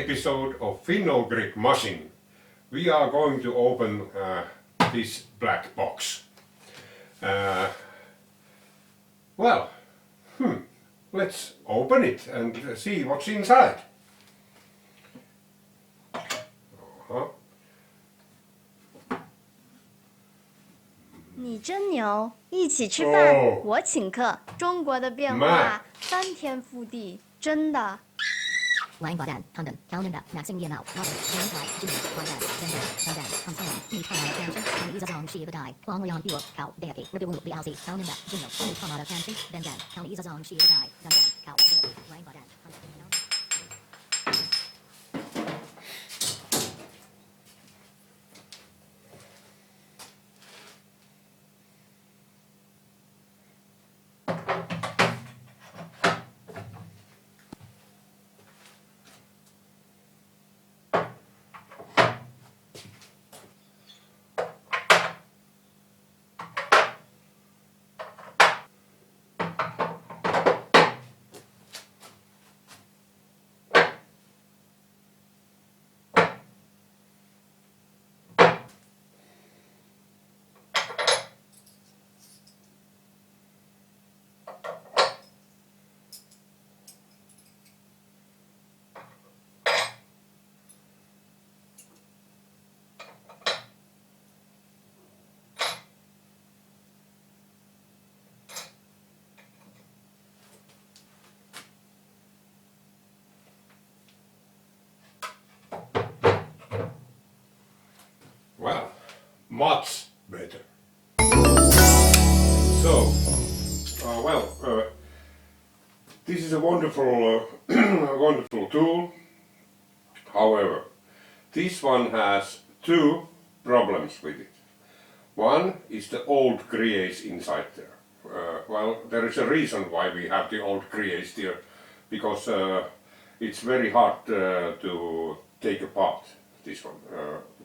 episode of Finno-Grieg machine. We are going to open this black box. Let's open it and see what's inside. Uh-huh. 你真牛！一起吃饭， Oh. 我请客。中国的变化翻天覆地，真的。 Lang Badan, London, Calendar, Maxing Yanao, Robert, Yang Tai, Jimmy, Badan, Zender, Badan, Contain, Yi Tana, Canton, and Izazong, Shi Badai, Wang Liang, Buo, Cow, Deaki, Ribu, Liazi, Calendar, Jimmy, Yi Kamada, Canton, Bengan, County Izazong, Shi Badai, Zandan, Cow, Lang Badan, Well, much better. So, this is a wonderful, wonderful tool. However, this one has two problems with it. One is the old crease inside there. There is a reason why we have the old crease there, because it's very hard to take apart this one.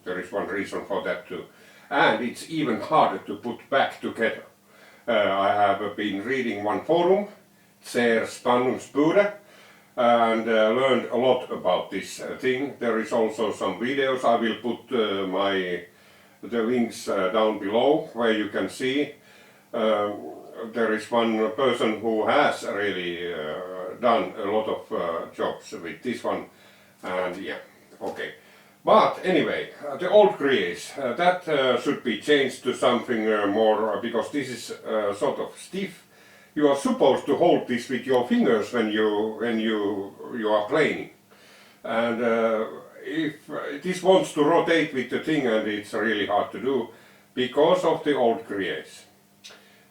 There is one reason for that too. And it's even harder to put back together. I have been reading one forum, Ser Spannungsbude, and learned a lot about this thing. There is also some videos. I will put the links down below where you can see. There is one person who has really done a lot of jobs with this one, and yeah, okay. But anyway, the old crease, that should be changed to something more, because this is sort of stiff. You are supposed to hold this with your fingers when you are playing. And if this wants to rotate with the thing, and it's really hard to do because of the old crease.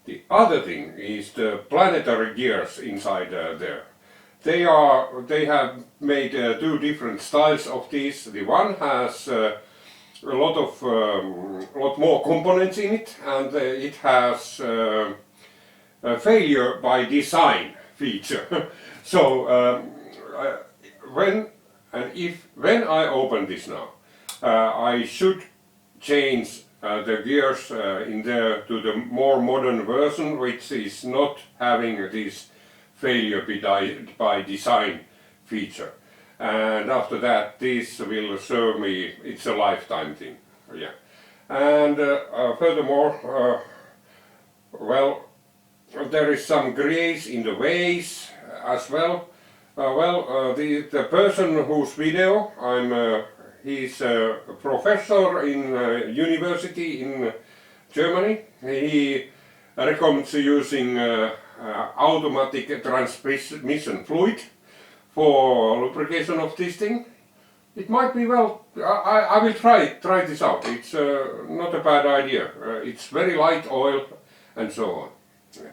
The other thing is the planetary gears inside there. They have made two different styles of these. The one has a lot more components in it, and it has a failure by design feature. So when I open this now, I should change the gears in there to the more modern version, which is not having this failure by design feature. And after that, this will serve me, it's a lifetime thing. Yeah. And furthermore, there is some grease in the vase as well. The person whose video he's a professor in university in Germany. He recommends using automatic transmission fluid for lubrication of this thing. It might be I will try this out. It's not a bad idea. It's very light oil and so on. Yeah.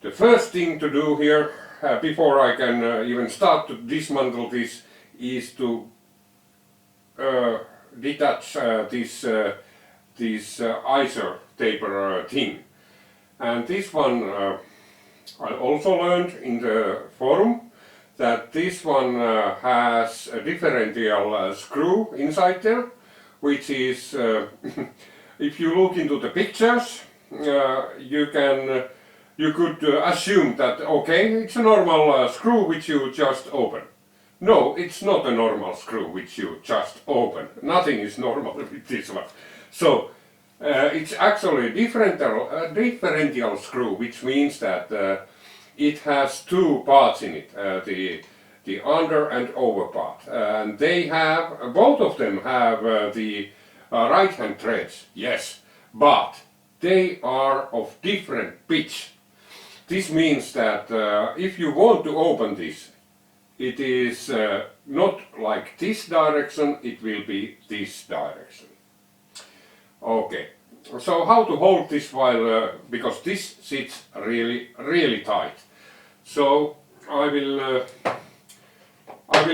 The first thing to do here, before I can even start to dismantle this, is to detach this icer taper thing. And this one I also learned in the forum that this one has a differential screw inside there, which is, if you look into the pictures, you could assume that okay, it's a normal screw which you just open. No, it's not a normal screw which you just open. Nothing is normal with this one. So it's actually a differential screw, which means that it has two parts in it, the under and over part. And they have, both of them have the right hand threads, yes, but they are of different pitch. This means that if you want to open this, it is not like this direction, it will be this direction. Okay, so how to hold this while, because this sits really tight. So I will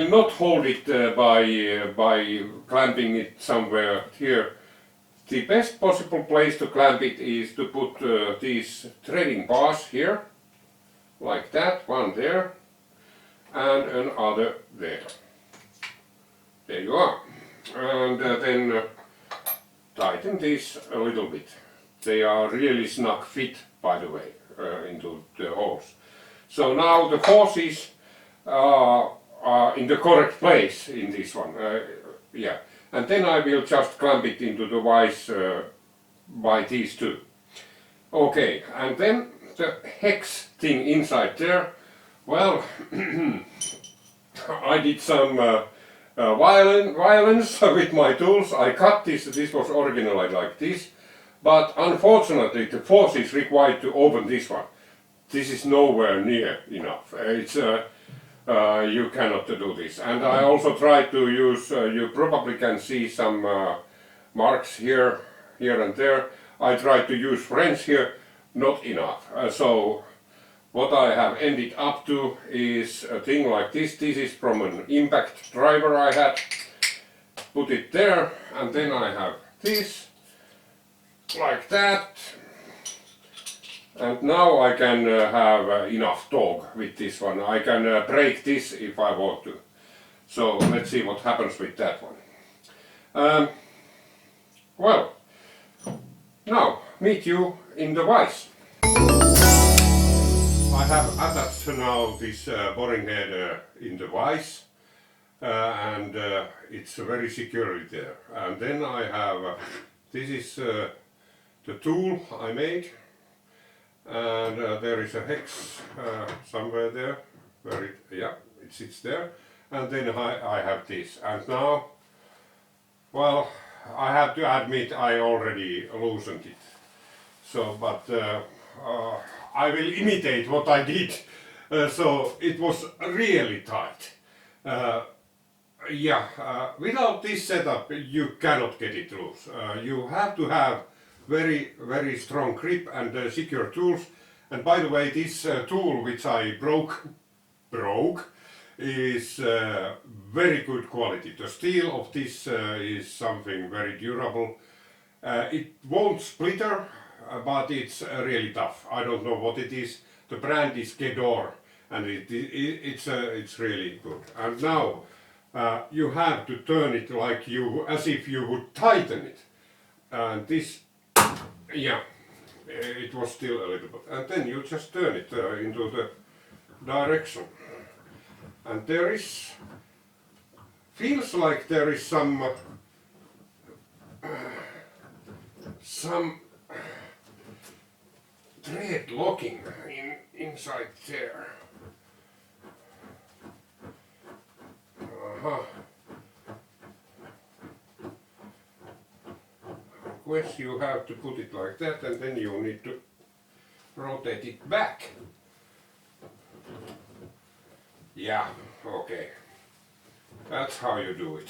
not hold it by clamping it somewhere here. The best possible place to clamp it is to put these threading bars here, like that, one there, and another there. There you are. And then tighten these a little bit. They are really snug fit, by the way, into the holes. So now the forces are in the correct place in this one. Yeah. And then I will just clamp it into the vise by these two. Okay, and then the hex thing inside there. Well, I did some violence with my tools. I cut this was originally like this, but unfortunately the force is required to open this one. This is nowhere near enough. You cannot do this. And I also tried to use, you probably can see some marks here and there. I tried to use French here, not enough. So what I have ended up to is a thing like this. This is from an impact driver I had. Put it there, and then I have this, like that. And now I can have enough torque with this one. I can break this if I want to. So let's see what happens with that one. Well, now meet you in the vise. I have attached now this boring head in the vise, and it's very securely there. And then I have, this is the tool I made. And there is a hex somewhere there, where it sits there, and then I have this. And now, well, I have to admit I already loosened it. So, but I will imitate what I did. So it was really tight. Without this setup you cannot get it loose. You have to have very strong grip and secure tools. And by the way, this tool which I broke is very good quality. The steel of this is something very durable. It won't splitter, but it's really tough. I don't know what it is. The brand is Kedor, and it's really good. And now you have to turn it like as if you would tighten it. And this, yeah, it was still a little bit. And then you just turn it into the direction. And there is, feels like there is some thread locking inside there. Yes, you have to put it like that, and then you need to rotate it back. Yeah, okay. That's how you do it.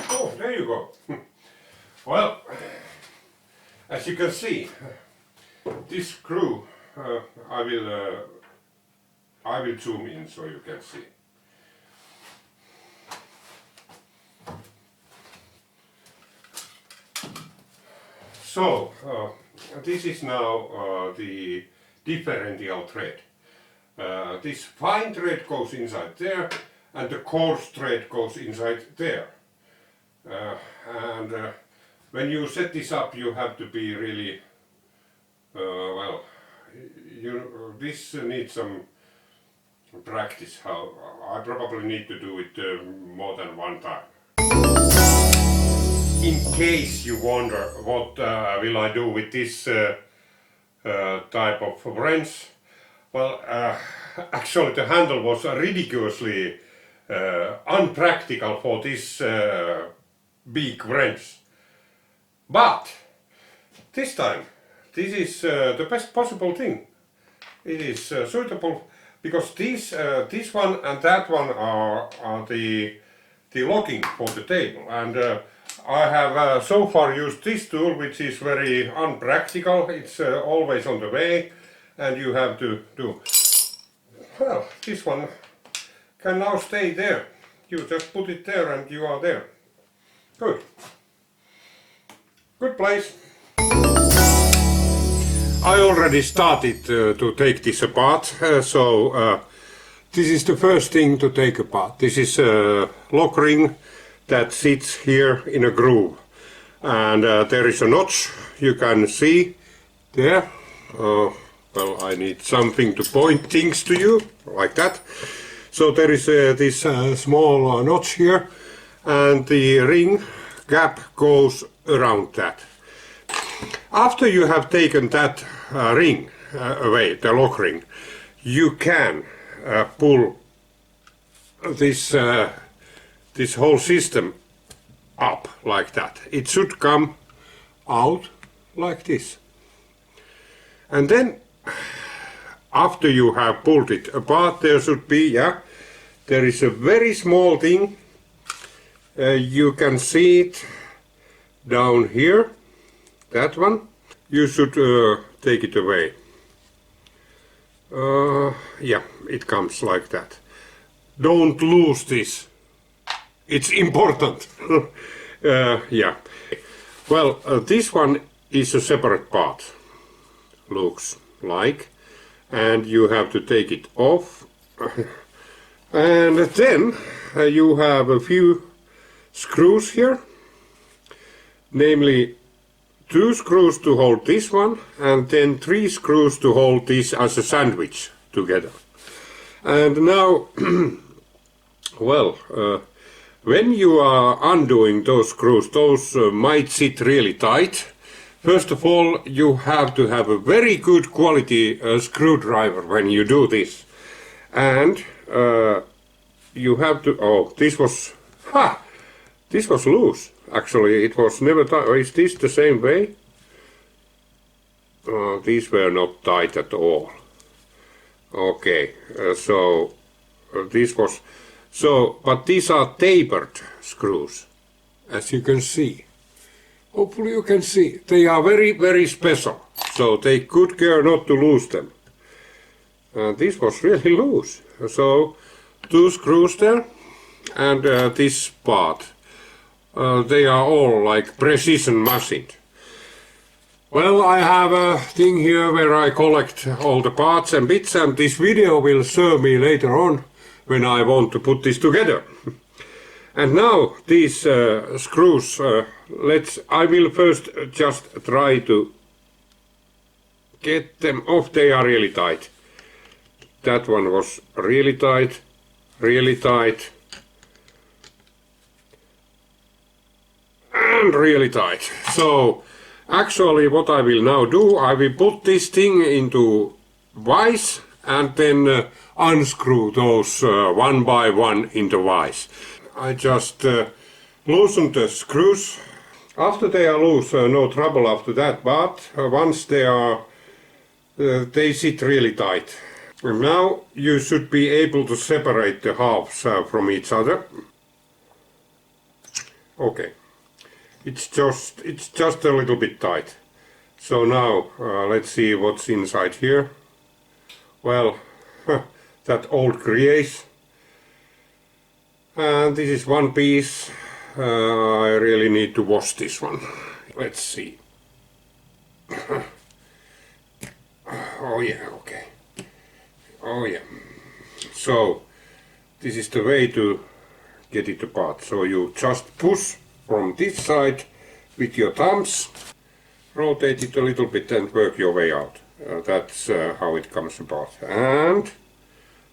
Oh, there you go. Well, as you can see, this screw, I will zoom in so you can see. So, this is now the differential thread. This fine thread goes inside there, and the coarse thread goes inside there. And when you set this up, you have to be really well. This needs some practice. How I probably need to do it more than one time. In case you wonder what will I do with this type of wrench, well, actually the handle was ridiculously unpractical for this big wrench. But this time, this is the best possible thing. It is suitable because this one and that one are the locking for the table, and I have so far used this tool, which is very unpractical. It's always on the way, and you have to do. Well, this one can now stay there. You just put it there and you are there. Good. Good place. I already started to take this apart, so this is the first thing to take apart. This is a lock ring that sits here in a groove, and there is a notch you can see there. Well, I need something to point things to you, like that. So there is this small notch here, and the ring gap goes around that. After you have taken that ring away, the lock ring, you can pull this this whole system up like that. It should come out like this. And then after you have pulled it apart, there should be, there is a very small thing. You can see it down here, that one. You should take it away. Yeah, it comes like that. Don't lose this. It's important. Yeah. Well, this one is a separate part. Looks like. And you have to take it off. And then you have a few screws here. Namely, 2 screws to hold this one, and then 3 screws to hold this as a sandwich together. And now, well, when you are undoing those screws, those might sit really tight. First of all, you have to have a very good quality screwdriver when you do this. And you have to, oh, this was loose. Actually, it was never tight. Is this the same way? These were not tight at all. Okay, so this was... So, but these are tapered screws, as you can see. Hopefully you can see. They are very, very special. So take good care not to lose them. This was really loose. So 2 screws there, and this part. They are all like precision machined. Well, I have a thing here where I collect all the parts and bits, and this video will serve me later on when I want to put this together. And now these screws, I will first just try to get them off. They are really tight. That one was really tight, and really tight. So actually what I will now do, I will put this thing into vise and then unscrew those one by one into vise. I just loosen the screws. After they are loose, no trouble after that, but once they are, they sit really tight. And now you should be able to separate the halves from each other. Okay, it's just a little bit tight. So now let's see what's inside here. Well, that old grease. And this is one piece. I really need to wash this one. Let's see. Oh yeah, okay. Oh yeah. So this is the way to get it apart. So you just push from this side with your thumbs, rotate it a little bit and work your way out. That's how it comes apart. And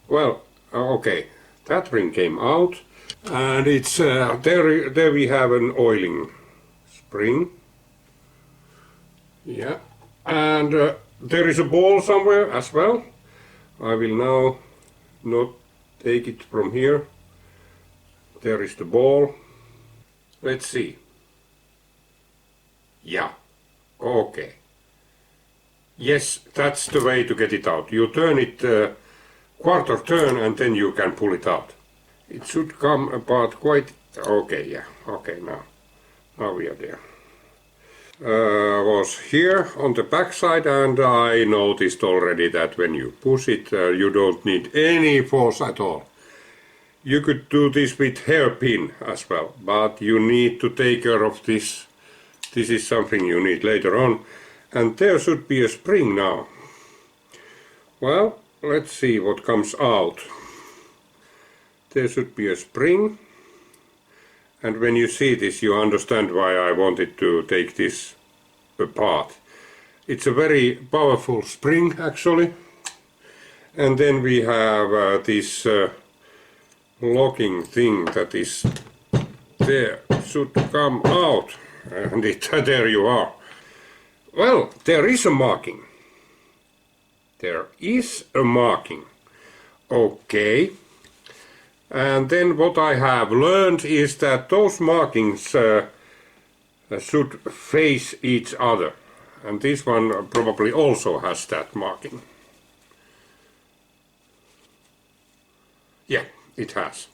well, okay, that ring came out, and it's there we have an oiling spring. Yeah, and there is a ball somewhere as well. I will now not take it from here. There is the ball. Let's see. Yeah, okay. Yes, that's the way to get it out. You turn it quarter turn and then you can pull it out. It should come apart quite... Okay, yeah, okay, now we are there. Was here on the back side, and I noticed already that when you push it, you don't need any force at all. You could do this with hairpin as well, but you need to take care of this. This is something you need later on. And there should be a spring now. Well, let's see what comes out. There should be a spring. And when you see this, you understand why I wanted to take this apart. It's a very powerful spring, actually. And then we have this locking thing that is there. Should come out. And there you are. Well, there is a marking. There is a marking. Okay. And then what I have learned is that those markings should face each other. And this one probably also has that marking. Yeah, it has.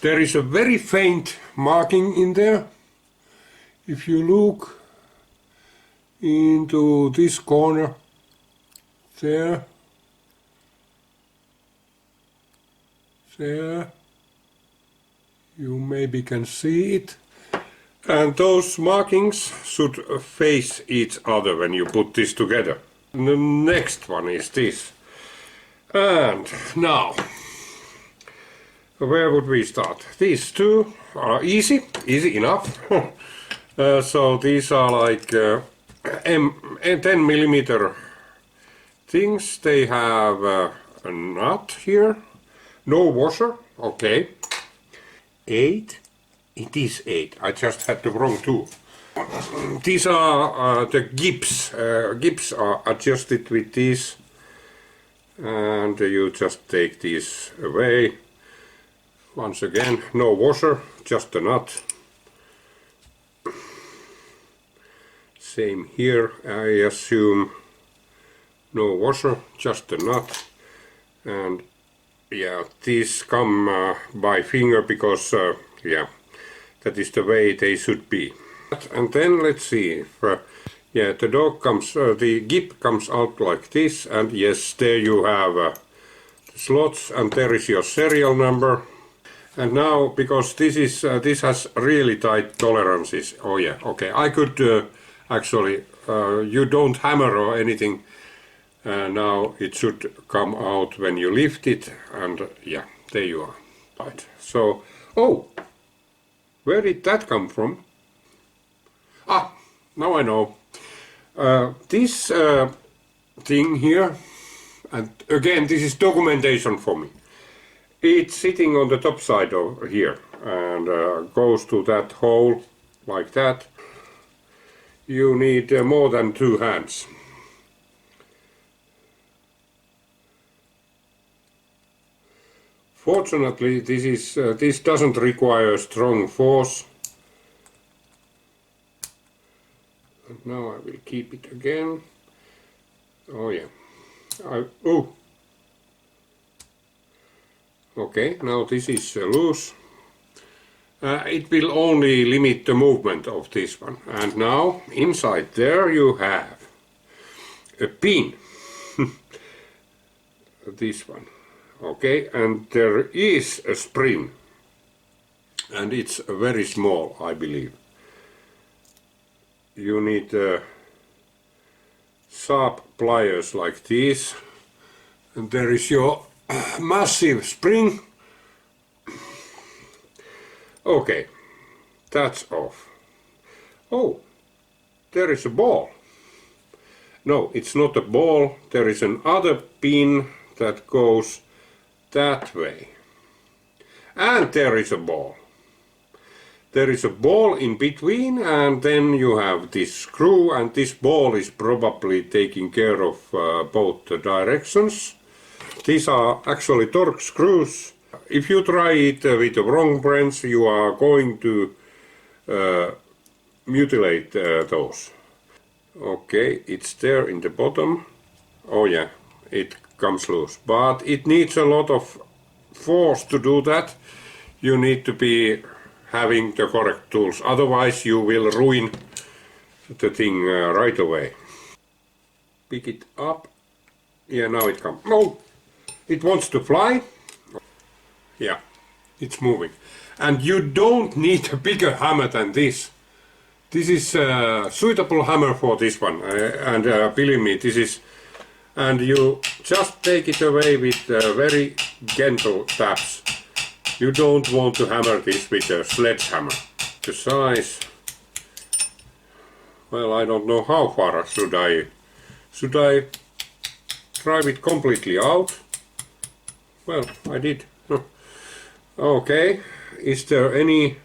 There is a very faint marking in there. If you look into this corner there, you maybe can see it, and those markings should face each other when you put this together. The next one is this. And now, where would we start? These two are easy enough. So these are like 10mm things. They have a nut here. No washer, okay. 8, it is 8, I just had the wrong tool. These are the gips. Gips are adjusted with these, and you just take these away. Once again, no washer, just a nut. Same here, I assume. No washer, just a nut. And yeah, these come by finger because, yeah, that is the way they should be. And then let's see if, yeah, the dog comes, the gip comes out like this, and yes, there you have the slots, and there is your serial number. And now, because this is, this has really tight tolerances. Oh yeah, okay, I could actually, you don't hammer or anything. Now it should come out when you lift it, and yeah, there you are. Right. So, oh, where did that come from? Ah, now I know. This thing here, and again, this is documentation for me. It's sitting on the top side over here and goes to that hole like that. You need more than 2 hands. Fortunately, this doesn't require strong force. And now I will keep it again. Oh yeah. Oh. Okay, now this is loose. It will only limit the movement of this one. And now inside there you have a pin. This one. Okay, and there is a spring, and it's very small, I believe. You need sharp pliers like these, and there is your massive spring Okay, that's off. Oh, there is a ball. No, it's not a ball, there is another pin that goes that way. And there is a ball. There is a ball in between, and then you have this screw, and this ball is probably taking care of both the directions. These are actually torque screws. If you try it with the wrong wrench, you are going to mutilate those. Okay, it's there in the bottom. Oh yeah, it comes loose. But it needs a lot of force to do that. You need to be having the correct tools, otherwise you will ruin the thing right away. Pick it up. Yeah, now it comes. No! It wants to fly. Yeah, it's moving. And you don't need a bigger hammer than this. This is a suitable hammer for this one. And believe me, this is... And you just take it away with very gentle taps. You don't want to hammer this with a sledgehammer. The size... Well, I don't know how far should I drive it completely out? Well, I did. Okay, is there any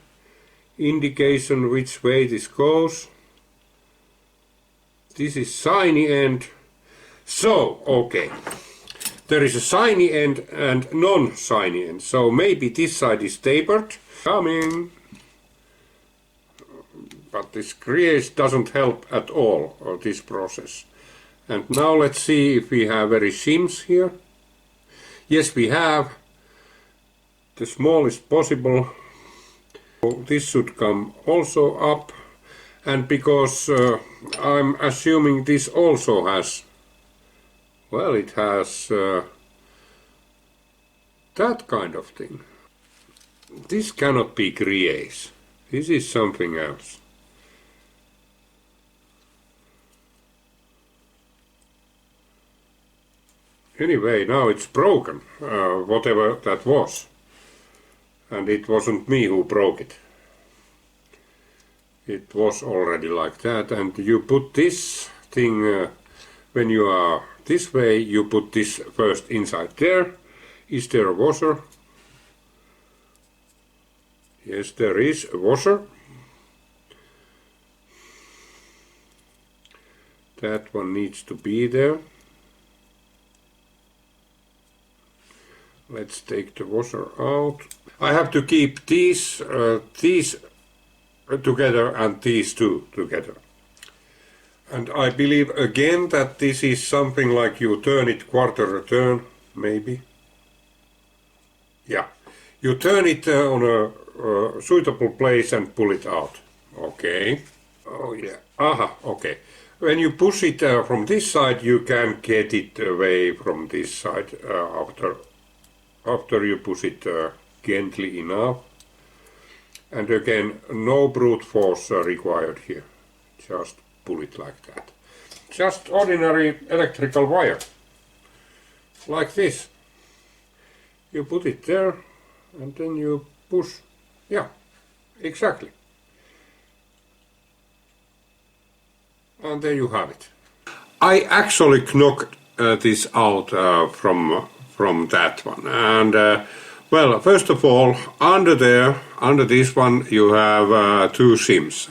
indication which way this goes? This is shiny end. So, okay. There is a shiny end and non-shiny end. So maybe this side is tapered. Coming. But this grease doesn't help at all of this process. And now let's see if we have any shims here. Yes, we have. The smallest possible. This should come also up. And because I'm assuming this also has... Well, it has that kind of thing. This cannot be grease. This is something else. Anyway, now it's broken, whatever that was. And it wasn't me who broke it. It was already like that, and you put this thing, when you are this way, you put this first inside there. Is there a washer? Yes, there is a washer. That one needs to be there. Let's take the washer out. I have to keep these together and these two together. And I believe again that this is something like you turn it quarter a turn, maybe. Yeah, you turn it on a suitable place and pull it out. Okay. Oh yeah. Aha. Okay. When you push it from this side, you can get it away from this side after you push it gently enough. And again, no brute force required here. Just pull it like that. Just ordinary electrical wire. Like this. You put it there and then you push. Yeah, exactly. And there you have it. I actually knocked this out from that one. And well, first of all, under this one, you have two shims.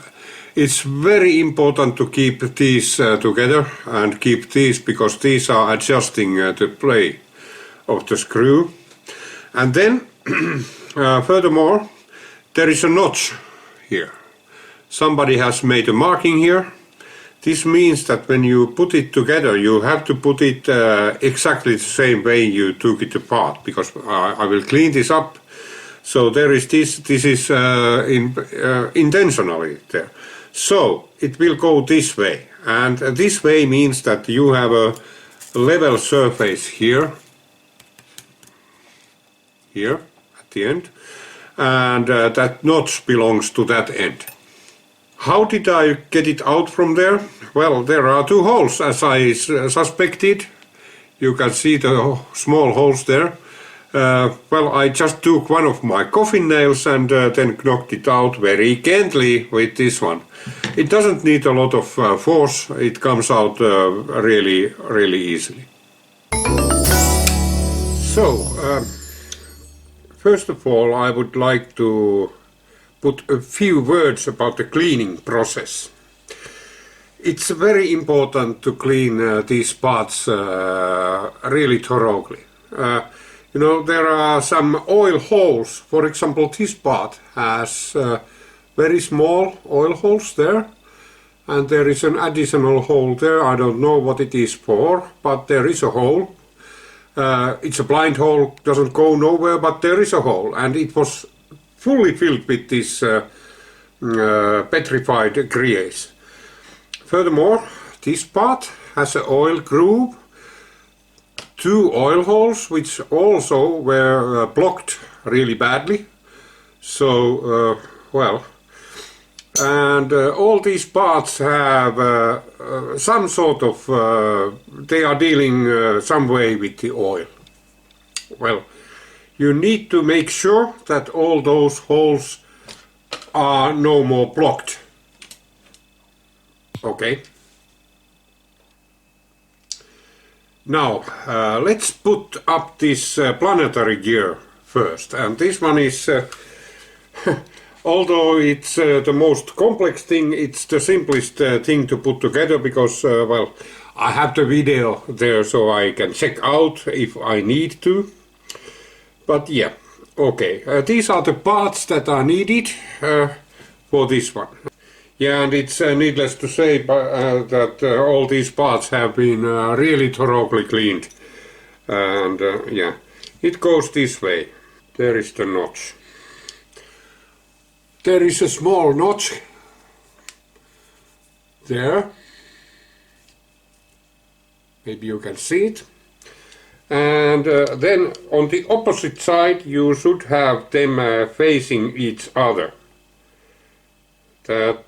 It's very important to keep these together and keep these because these are adjusting the play of the screw. And then, furthermore, there is a notch here. Somebody has made a marking here. This means that when you put it together, you have to put it exactly the same way you took it apart, because I will clean this up. So there is this is intentionally there. So it will go this way, and this way means that you have a level surface here at the end, and that notch belongs to that end. How did I get it out from there? Well, there are two holes, as I suspected. You can see the small holes there. Well, I just took one of my coffin nails and then knocked it out very gently with this one. It doesn't need a lot of force, it comes out really easily. So, first of all, I would like to put a few words about the cleaning process. It's very important to clean these parts really thoroughly. You know, there are some oil holes. For example, this part has very small oil holes there, and there is an additional hole there. I don't know what it is for, but there is a hole. It's a blind hole, doesn't go nowhere, but there is a hole, and it was fully filled with this petrified grease. Furthermore, this part has an oil groove, 2 oil holes which also were blocked really badly. So, well, and all these parts have some sort of, they are dealing some way with the oil. Well, you need to make sure that all those holes are no more blocked. Okay. Now, let's put up this planetary gear first. And this one is, although it's the most complex thing, it's the simplest thing to put together because, well, I have the video there so I can check out if I need to. But yeah, okay. These are the parts that are needed for this one. Yeah, and it's needless to say that all these parts have been really thoroughly cleaned. And yeah, it goes this way. There is the notch. There is a small notch there. Maybe you can see it. And then on the opposite side you should have them facing each other. That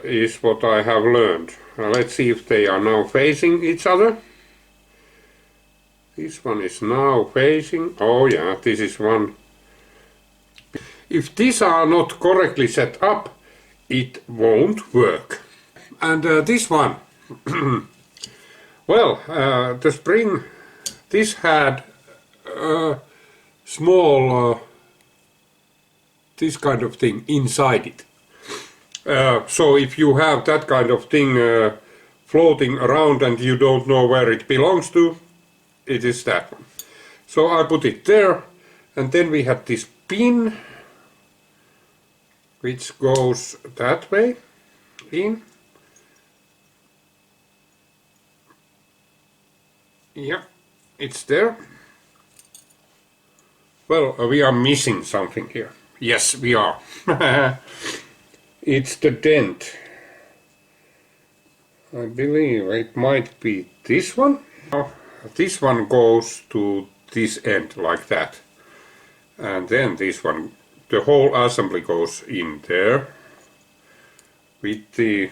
is what I have learned. Let's see if they are now facing each other. This one is now facing. Oh yeah, this is one. If these are not correctly set up, it won't work. And this one. Well, the spring, this had small, this kind of thing inside it. So if you have that kind of thing floating around and you don't know where it belongs to, it is that one. So I put it there, and then we have this pin which goes that way in. Yeah, it's there. Well, we are missing something here. Yes, we are. It's the dent. I believe it might be this one. This one goes to this end like that. And then this one, the whole assembly goes in there with the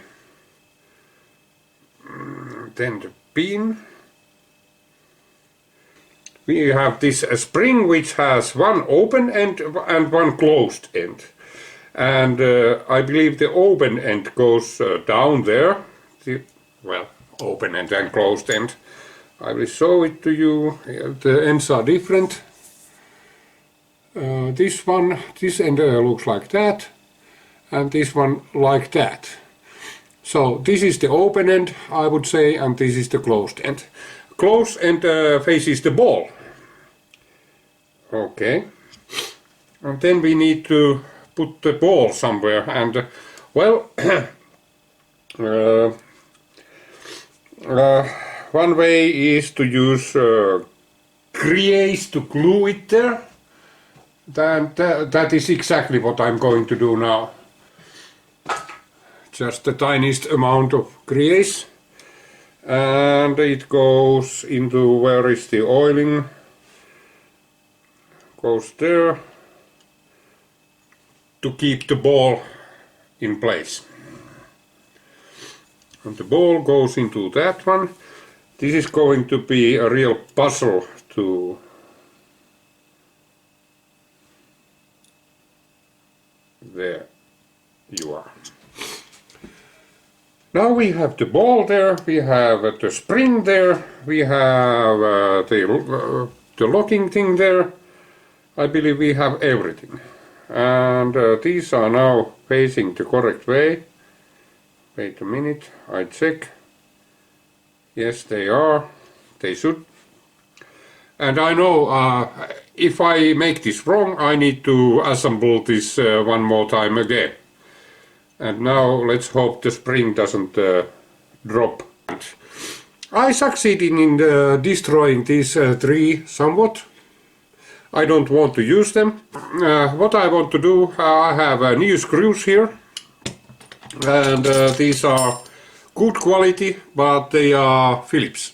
then the pin. We have this spring which has one open end and one closed end. And I believe the open end goes down there. Well, open end and closed end. I will show it to you. The ends are different. This one, this end looks like that. And this one like that. So this is the open end, I would say, and this is the closed end. Closed end faces the ball. Okay. And then we need to put the ball somewhere, and well, one way is to use grease to glue it there. That is exactly what I'm going to do now. Just the tiniest amount of grease, and it goes into, where is the oiling? Goes there to keep the ball in place. And the ball goes into that one. This is going to be a real puzzle to There you are. Now we have the ball there, we have the spring there, we have the locking thing there. I believe we have everything. And these are now facing the correct way. Wait a minute, I check. Yes, they are. They should. And I know if I make this wrong, I need to assemble this one more time again. And now let's hope the spring doesn't drop. I succeeded in destroying these three somewhat. I don't want to use them. What I want to do, I have new screws here. And these are good quality, but they are Phillips.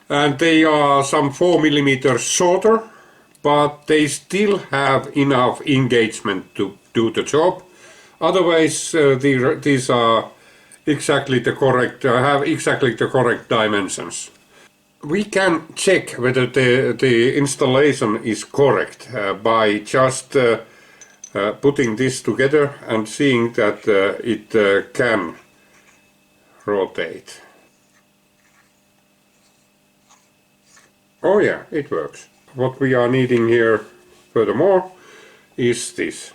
And they are some 4 millimeters shorter, but they still have enough engagement to do the job. Otherwise, these are exactly the correct, have exactly the correct dimensions. We can check whether the installation is correct by just putting this together and seeing that it can rotate. Oh yeah, it works. What we are needing here furthermore is this.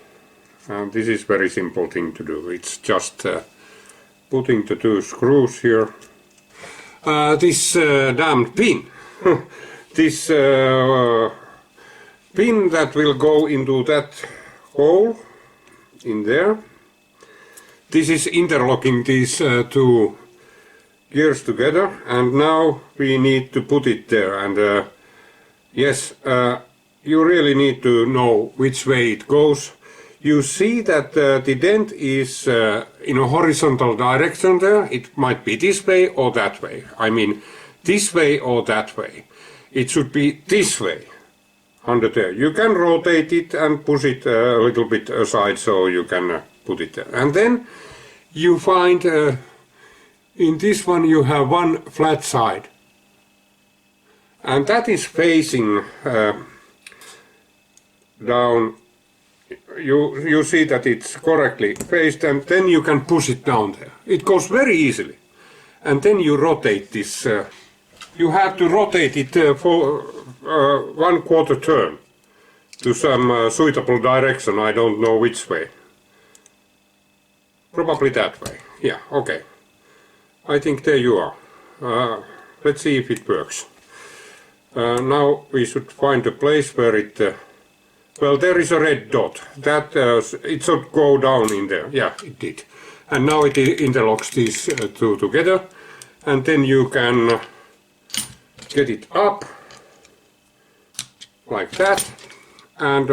And this is very simple thing to do. It's just putting the two screws here. This damned pin. This pin that will go into that hole in there. This is interlocking these two gears together, and now we need to put it there. And yes, you really need to know which way it goes. You see that the dent is in a horizontal direction there. It might be this way or that way. I mean, this way or that way. It should be this way under there. You can rotate it and push it a little bit aside so you can put it there. And then you find in this one you have one flat side. And that is facing down. You see that it's correctly faced, and then you can push it down there. It goes very easily. And then you rotate this. You have to rotate it for 1/4 turn to some suitable direction. I don't know which way. Probably that way. Yeah, okay. I think there you are. Let's see if it works. Now we should find a place where it... well, there is a red dot. That it should go down in there. Yeah, it did. And now it interlocks these two together. And then you can get it up like that. And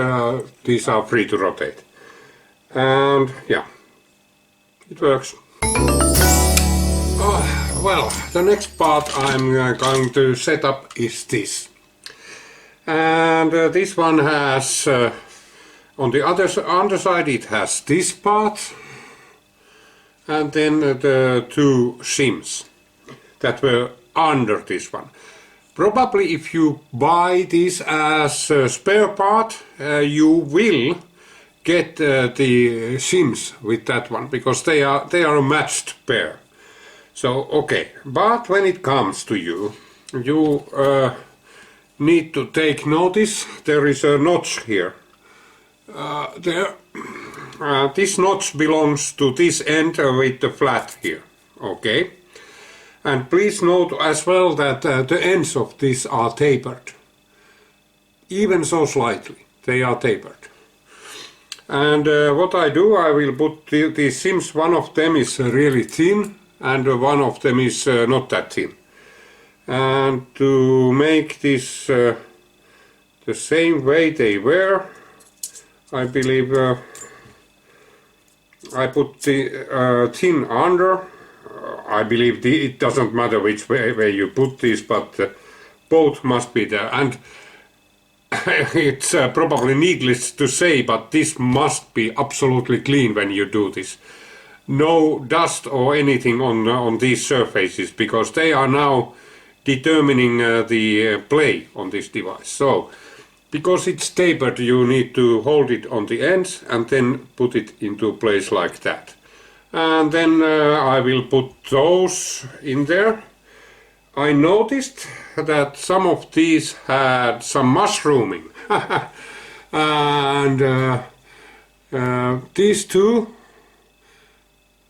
these are free to rotate. And yeah, it works. Well, the next part I'm going to set up is this. And this one has, on the underside it has this part, and then the two shims that were under this one. Probably if you buy this as a spare part, you will get the shims with that one, because they are a matched pair. So okay, but when it comes to you need to take notice. There is a notch here. This notch belongs to this end with the flat here. Okay. And please note as well that the ends of this are tapered. Even so slightly, they are tapered. And what I do, I will put these shims. One of them is really thin, and one of them is not that thin. And to make this the same way they were, I believe I put the thin under. I believe it doesn't matter which way you put this, but both must be there. And it's probably needless to say, but this must be absolutely clean when you do this. No dust or anything on these surfaces, because they are now determining the play on this device. So because it's tapered, you need to hold it on the ends and then put it into place like that. And then I will put those in there. I noticed that some of these had some mushrooming. And these two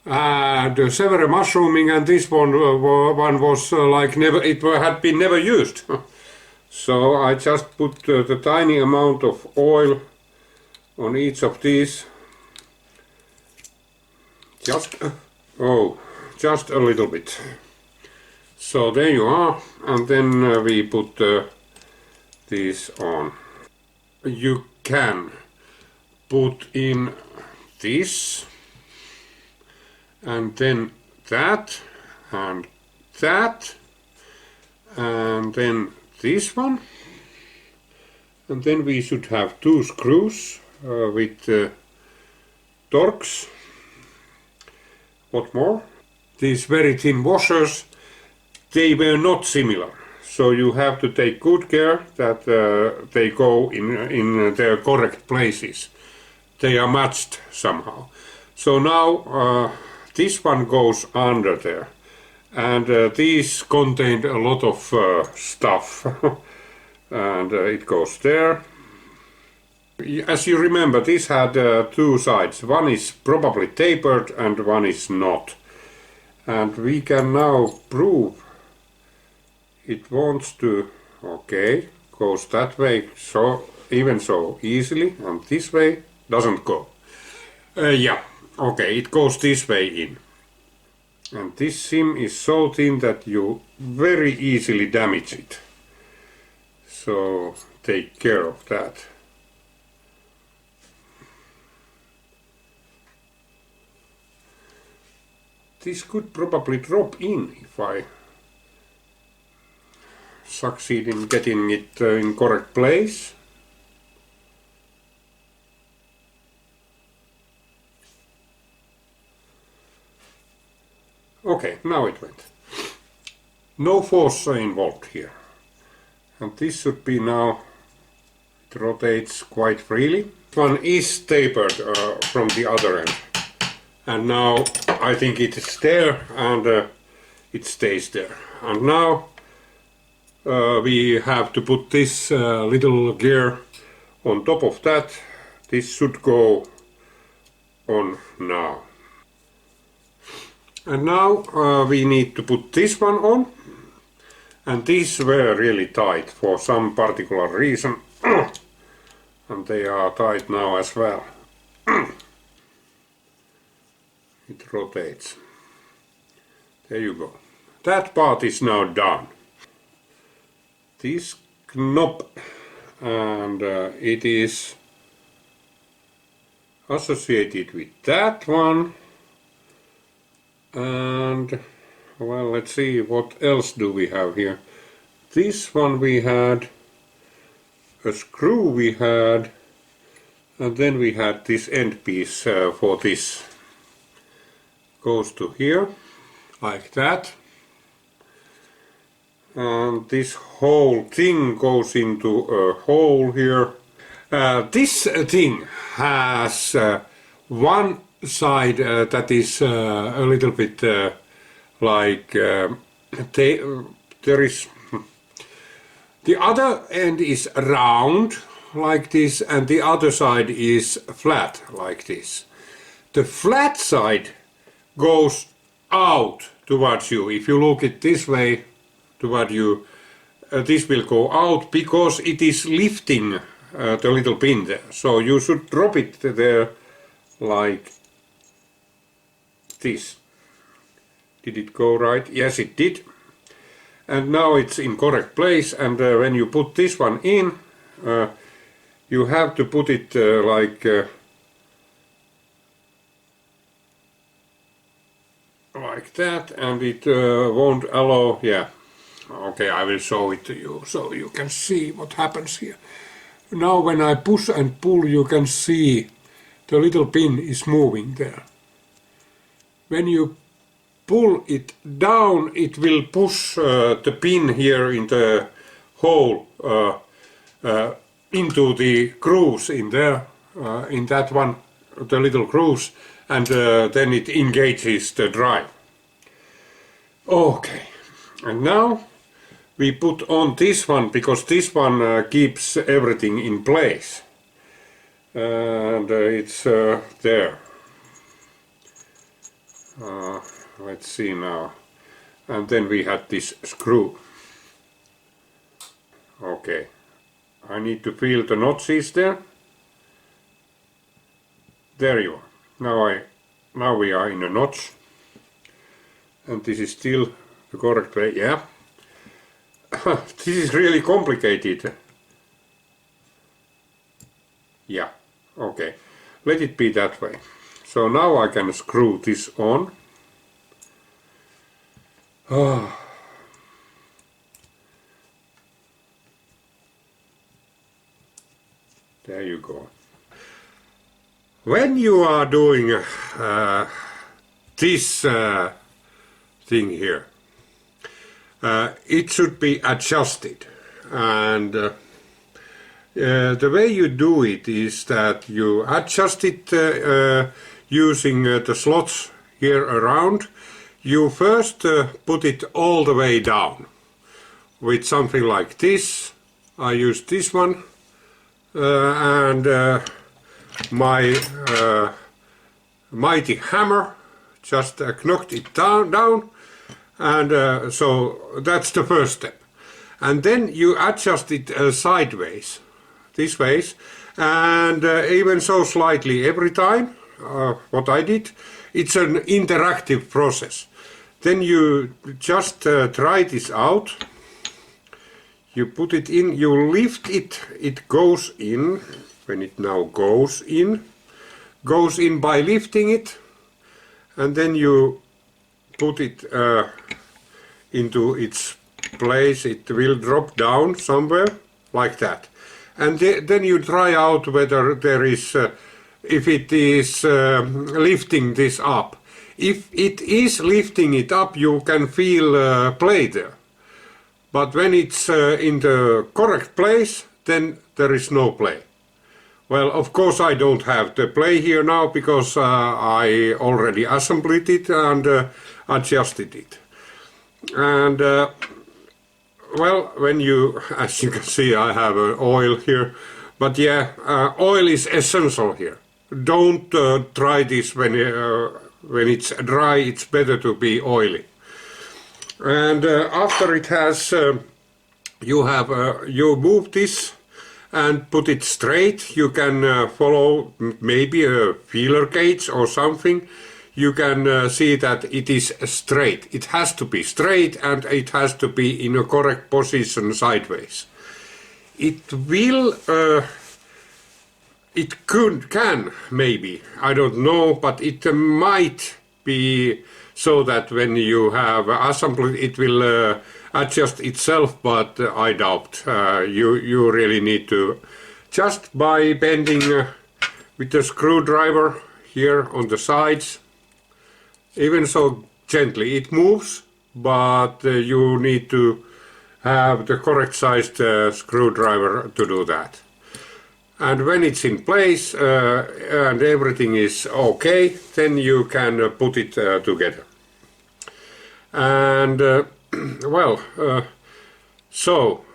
had several mushrooming, and this one was like never, it had been never used. So I just put the tiny amount of oil on each of these. Just a little bit. So there you are, and then we put these on. You can put in this, and then that, and that, and then this one, and then we should have two screws with Torx. What more? These very thin washers, they were not similar, so you have to take good care that they go in their correct places. They are matched somehow. So now this one goes under there, and these contained a lot of stuff, and it goes there. As you remember, this had two sides. One is probably tapered and one is not. And we can now prove it wants to, okay, goes that way, so even so easily, and this way doesn't go. Yeah, okay, it goes this way in. And this seam is so thin that you very easily damage it. So take care of that. This could probably drop in if I succeed in getting it in correct place. Okay, now it went. No force involved here. And this should be now, it rotates quite freely. One is tapered from the other end. And now I think it is there, and it stays there. And now we have to put this little gear on top of that. This should go on now. And now we need to put this one on. And these were really tight for some particular reason. And they are tight now as well. It rotates. There you go. That part is now done. This knob, and it is associated with that one. And well, let's see what else do we have here. This one we had, a screw we had, and then we had this end piece for this. Goes to here, like that. And this whole thing goes into a hole here. This thing has one side that is a little bit like there is the other end is round like this, and the other side is flat like this. The flat side goes out towards you. If you look it this way toward you, this will go out because it is lifting the little pin there. So you should drop it there like this. Did it go right? Yes, it did. And now it's in correct place, and when you put this one in, you have to put it like that, and it won't allow, yeah. Okay, I will show it to you so you can see what happens here. Now when I push and pull, you can see the little pin is moving there. When you pull it down, it will push the pin here in the hole into the grooves in there, in that one, the little grooves, and then it engages the drive. Okay, and now we put on this one, because this one keeps everything in place, and it's there. Let's see now, and then we had this screw. Okay, I need to feel the notches there. There you are. Now we are in a notch, and this is still the correct way. Yeah. This is really complicated. Yeah, okay. Let it be that way. So now I can screw this on. Oh. There you go. When you are doing this thing here, it should be adjusted, and the way you do it is that you adjust it using the slots here around. You first put it all the way down with something like this. I use this one, and my mighty hammer just knocked it down, and so that's the first step. And then you adjust it sideways, this ways, and even so slightly every time, what I did. It's an interactive process. Then you just try this out. You put it in, you lift it, it goes in. When it now goes in by lifting it, and then you put it into its place. It will drop down somewhere like that, and then you try out whether there is, if it is lifting this up. If it is lifting it up, you can feel play there, but when it's in the correct place, then there is no play. Well, of course I don't have the play here now, because I already assembled it and adjusted it. And well, when you, as you can see, I have oil here, but yeah, oil is essential here. Don't try this when it's dry. It's better to be oily. And after it has, you move this and put it straight. You can follow maybe a feeler gauge or something. You can see that it is straight. It has to be straight, and it has to be in a correct position sideways. It will, it can maybe, I don't know, but it might be so that when you have assembled it will adjust itself, but I doubt. You really need to, just by bending with the screwdriver here on the sides, even so gently it moves, but you need to have the correct sized screwdriver to do that. And when it's in place and everything is okay, then you can put it together. And well, so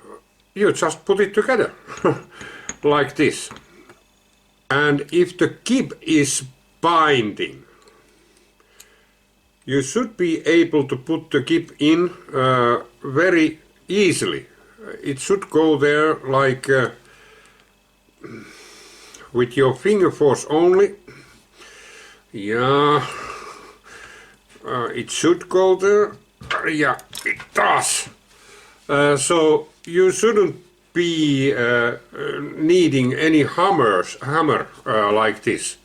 you just put it together like this. And if the kib is binding, you should be able to put the kib in very easily. It should go there like with your finger force only. Yeah, it should go there. Yeah, it does. So you shouldn't be needing any hammer like this.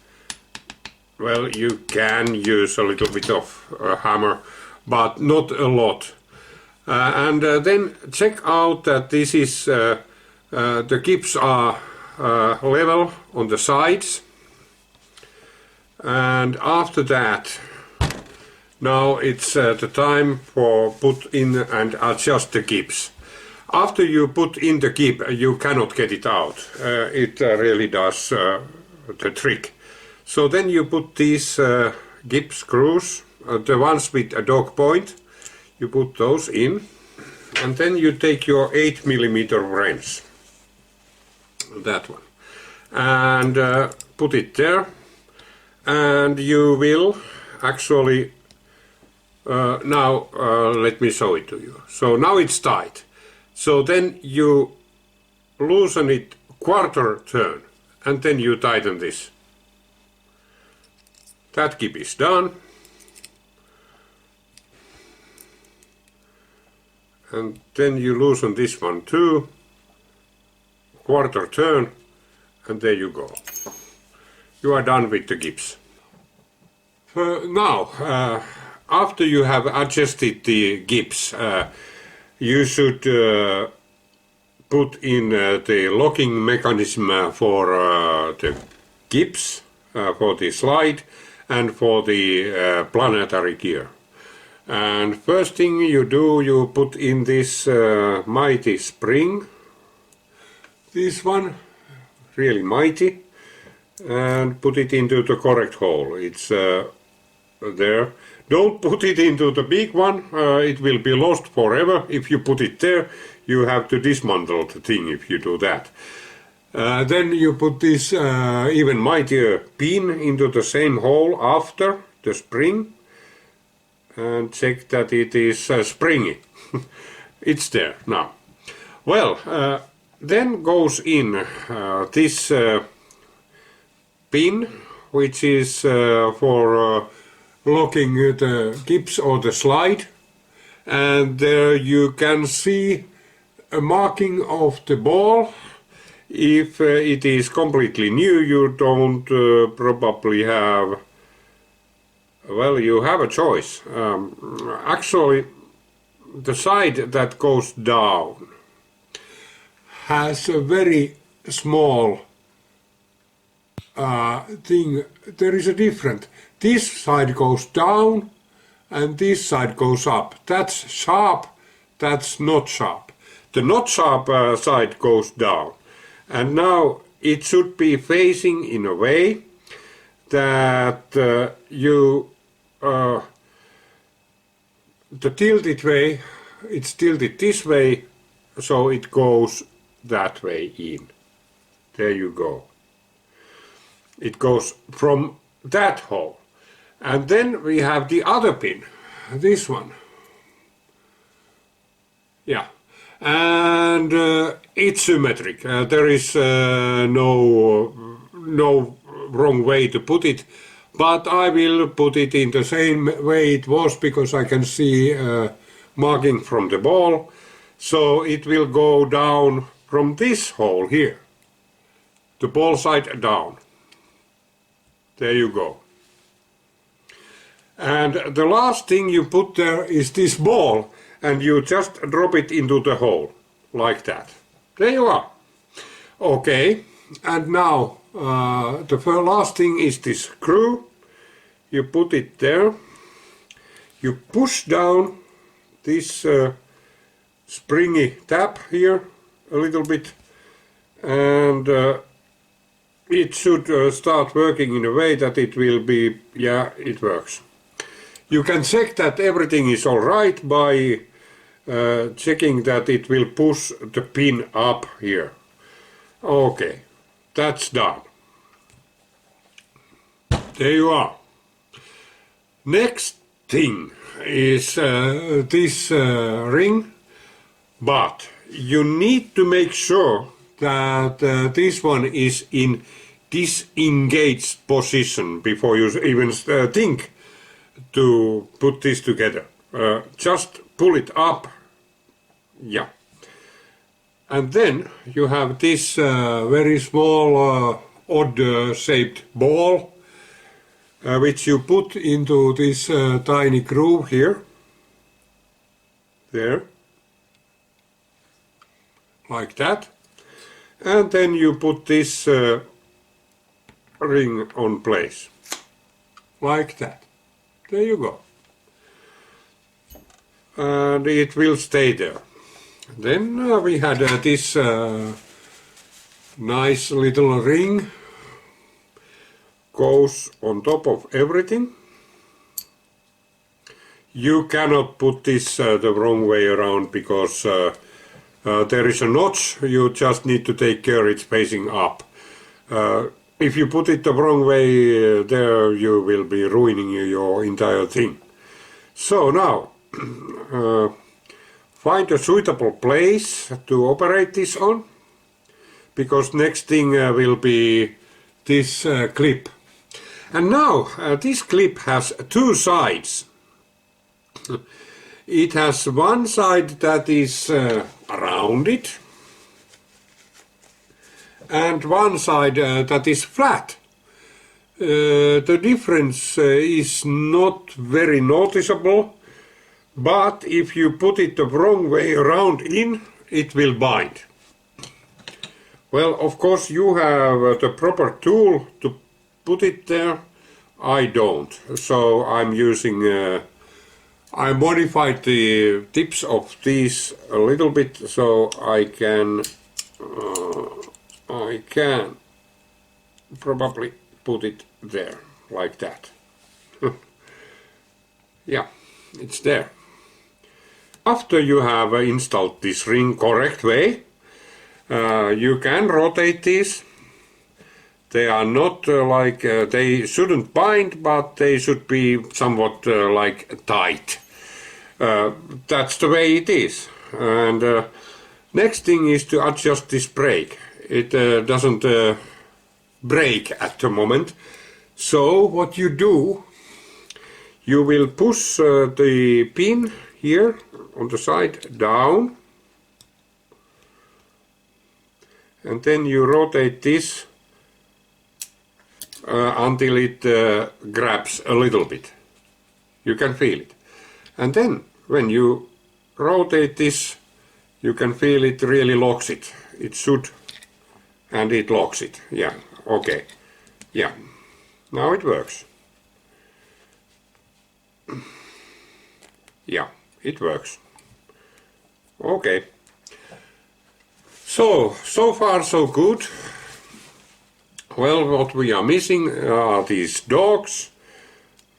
Well, you can use a little bit of hammer, but not a lot. And then check out that this is the kibs are level on the sides. And after that, now it's the time for put in and adjust the kibs. After you put in the kip, you cannot get it out. It really does the trick. So then you put these kip screws, the ones with a dog point, you put those in, and then you take your 8mm wrench, that one, and put it there, and you will actually, now let me show it to you. So now it's tight. So then you loosen it quarter turn, and then you tighten this. That kip is done. And then you loosen this one too, quarter turn, and there you go. You are done with the gips. Now, after you have adjusted the gips, you should put in the locking mechanism for the gips, for the slide, and for the planetary gear. And first thing you do, you put in this mighty spring, this one, really mighty, and put it into the correct hole. It's there. Don't put it into the big one, it will be lost forever. If you put it there, you have to dismantle the thing if you do that. Then you put this even mightier pin into the same hole after the spring, and check that it is springy. It's there now. Well, then goes in this pin, which is for locking the gips or the slide, and there you can see a marking of the ball. If it is completely new, you don't probably have, well, you have a choice. Actually, the side that goes down has a very small thing. There is a difference. This side goes down and this side goes up. That's sharp, that's not sharp. The not sharp side goes down. And now it should be facing in a way that you the tilted way, it's tilted this way, so it goes that way in. There you go. It goes from that hole. And then we have the other pin, this one. Yeah. And it's symmetric. There is no wrong way to put it, but I will put it in the same way it was, because I can see marking from the ball. So it will go down from this hole here, the ball side down. There you go. And the last thing you put there is this ball, and you just drop it into the hole, like that. There you are. Okay, and now the last thing is this screw. You put it there. You push down this springy tab here a little bit, and it should start working in a way that it will be, yeah, it works. You can check that everything is all right by checking that it will push the pin up here. Okay, that's done. There you are. Next thing is this ring, but you need to make sure that this one is in disengaged position before you even think to put this together. Just pull it up, yeah. And then you have this very small odd shaped ball, which you put into this tiny groove here, there, like that. And then you put this ring on place, like that. There you go. And it will stay there. Then we had this nice little ring goes on top of everything. You cannot put this the wrong way around because there is a notch. You just need to take care it's facing up. If you put it the wrong way, there you will be ruining your entire thing. So now find a suitable place to operate this on, because next thing will be this clip. And now this clip has two sides. It has one side that is rounded and one side that is flat. The difference is not very noticeable, but if you put it the wrong way around in, it will bind. Well, of course you have the proper tool to put it there. I don't, so I'm using I modified the tips of these a little bit so I can probably put it there like that. Yeah, it's there. After you have installed this ring correct way, you can rotate these. They are not they shouldn't bind, but they should be somewhat like tight. That's the way it is. And next thing is to adjust this brake. It doesn't break at the moment. So what you do, you will push the pin here on the side down, and then you rotate this until it grabs a little bit. You can feel it. And then when you rotate this, you can feel it really locks it. It should, and it locks it. Yeah, okay. Yeah, now it works. Yeah, it works. Okay. So far so good. Well, what we are missing are these dogs.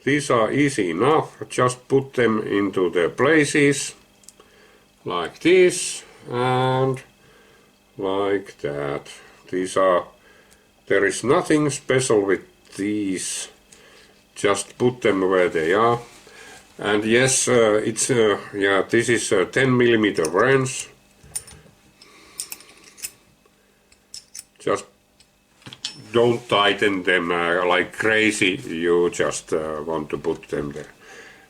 These are easy enough. Just put them into their places like this and like that. These are, there is nothing special with these. Just put them where they are. And yes, it's yeah, this is a 10mm wrench. Just don't tighten them like crazy, you just want to put them there.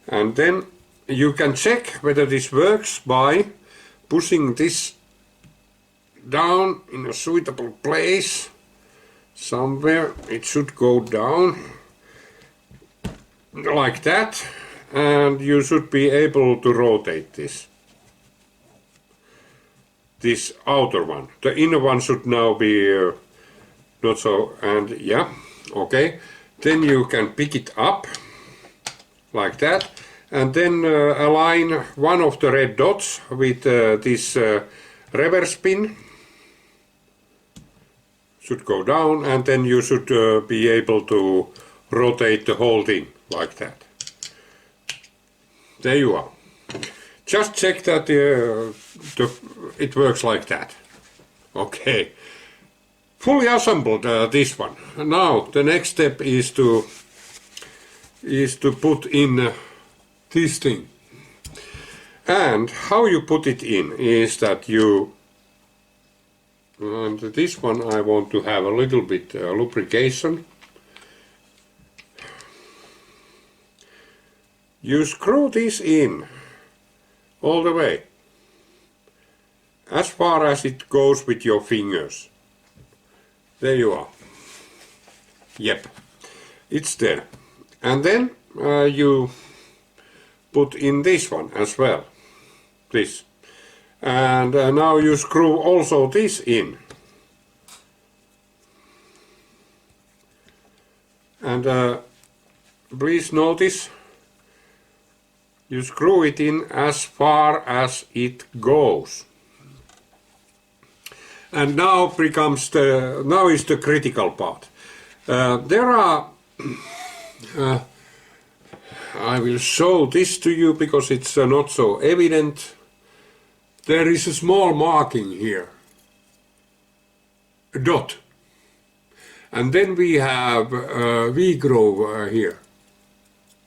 And then you can check whether this works by pushing this down in a suitable place. Somewhere it should go down like that, and you should be able to rotate this. This outer one. The inner one should now be not so, and yeah, okay. Then you can pick it up like that, and then align one of the red dots with this reverse pin. Should go down, and then you should be able to rotate the whole thing like that. There you are. Just check that it works like that. Okay. Fully assembled this one. Now the next step is to put in this thing. And how you put it in is that you, and this one I want to have a little bit lubrication. You screw this in all the way, as far as it goes with your fingers. There you are. Yep, it's there. And then you put in this one as well, this. And now you screw also this in. And please notice, you screw it in as far as it goes. And now is the critical part. There are I will show this to you because it's not so evident. There is a small marking here, a dot, and then we have V-groove here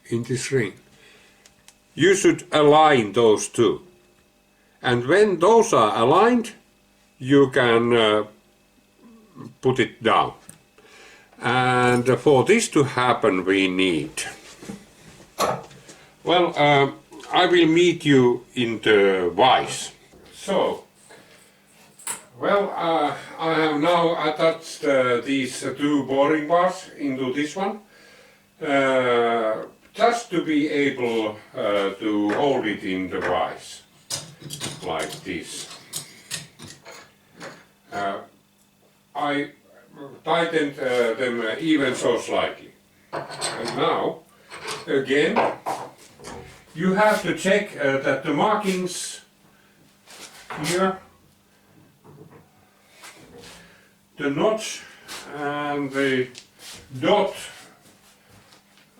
in this ring. You should align those two, and when those are aligned, you can put it down. And for this to happen, we need, well, I will meet you in the vise. So, well, I have now attached these two boring bars into this one, just to be able to hold it in the vise, like this. I tightened them even so slightly. And now, again, you have to check that the markings here, the notch and the dot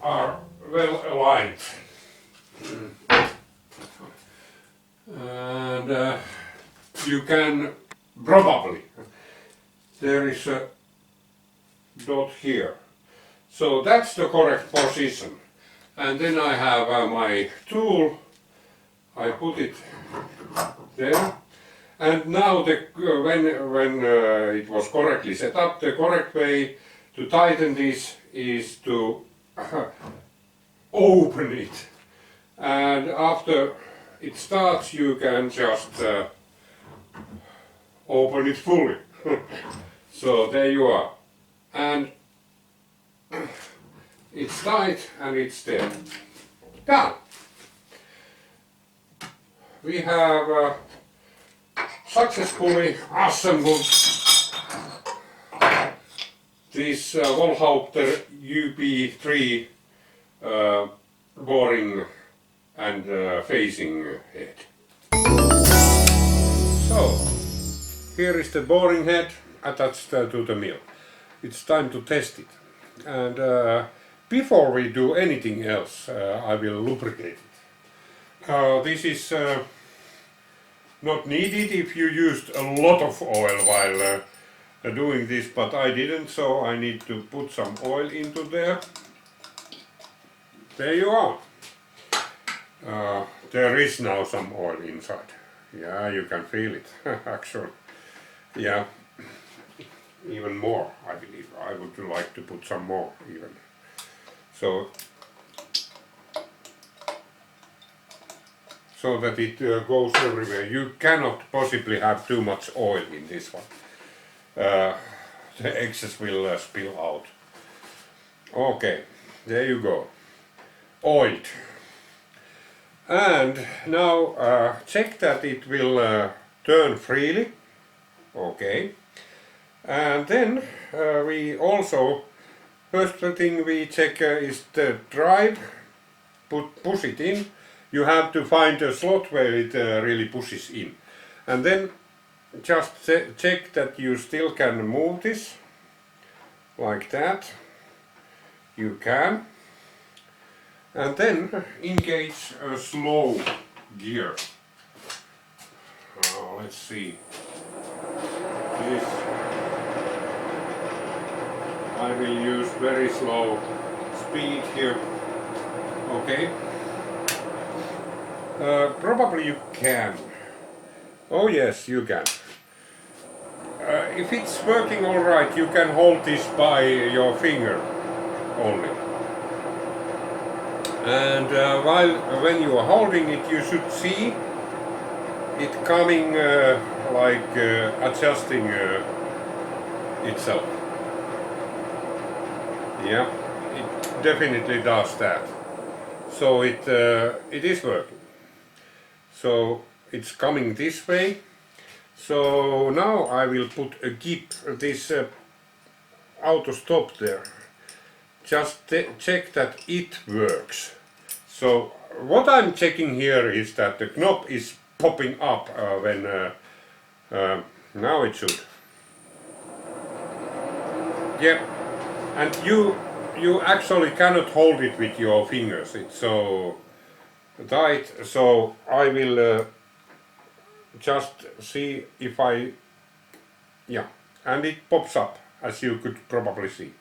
are well aligned. And you can probably, there is a dot here. So that's the correct position. And then I have my tool, I put it there. And now when it was correctly set up, the correct way to tighten this is to open it. And after it starts, you can just open it fully. So there you are. And it's tight and it's there. Done. We have successfully assembled this Wohlhaupter UPA3 boring and facing head. So, here is the boring head attached to the mill. It's time to test it. And before we do anything else, I will lubricate it. This is not needed if you used a lot of oil while doing this, but I didn't, so I need to put some oil into there. There you are. There is now some oil inside. Yeah, you can feel it, actually. Yeah, even more, I believe. I would like to put some more, even. So that it goes everywhere. You cannot possibly have too much oil in this one. The excess will spill out. Okay, there you go. Oiled. And now check that it will turn freely. Okay. And then we also, first thing we check is the drive. Push it in. You have to find a slot where it really pushes in. And then just check that you still can move this, like that. You can. And then engage a slow gear. Let's see. This. I will use very slow speed here. Okay. Probably you can. Oh yes, you can. If it's working alright, you can hold this by your finger only. And when you are holding it, you should see it coming like adjusting itself. Yeah, it definitely does that. So it is working. So it's coming this way. So now I will put a gip, this auto stop there. Just check that it works. So what I'm checking here is that the knob is popping up when now it should. Yeah, and you actually cannot hold it with your fingers. It's so tight. So I will just see if I, yeah, and it pops up, as you could probably see.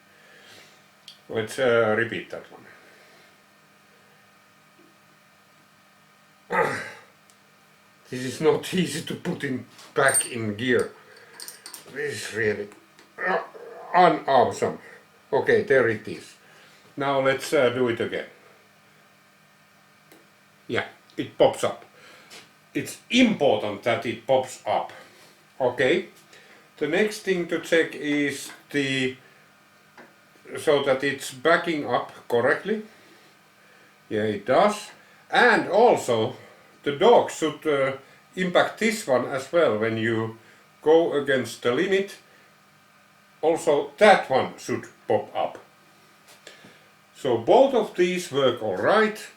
Let's repeat that one. This is not easy to put in back in gear. This is really awesome. Okay, there it is. Now let's do it again. Yeah, it pops up. It's important that it pops up. Okay. The next thing to check is so that it's backing up correctly. Yeah, it does. And also the dog should impact this one as well when you go against the limit. Also that one should pop up. So both of these work alright.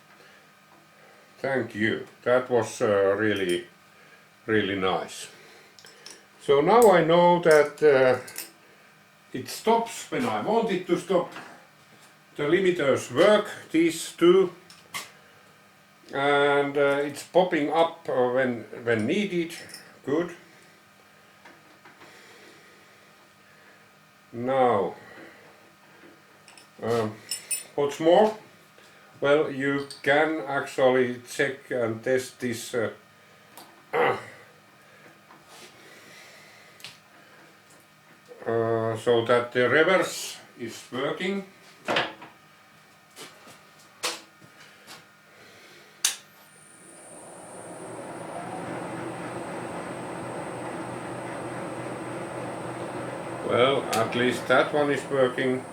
Thank you. That was really nice. So now I know that it stops when I want it to stop. The limiters work, these two, and it's popping up when needed. Good. Now, what's more? Well, you can actually check and test this so that the reverse is working. Well, at least that one is working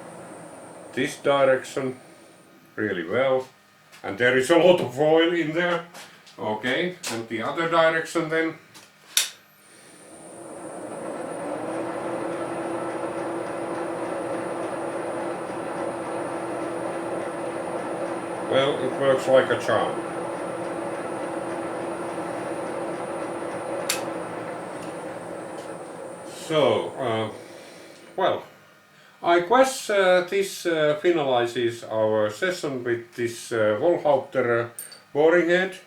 this direction really well, and there is a lot of oil in there. Okay, and the other direction then. Well, it works like a charm. So, well, I guess this finalizes our session with this Wohlhaupter boring head.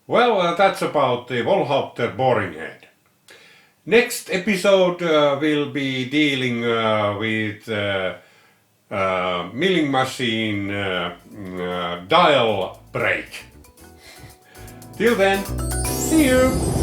Well, that's about the Wohlhaupter boring head. Next episode will be dealing with milling machine dial brake. Till then, see you!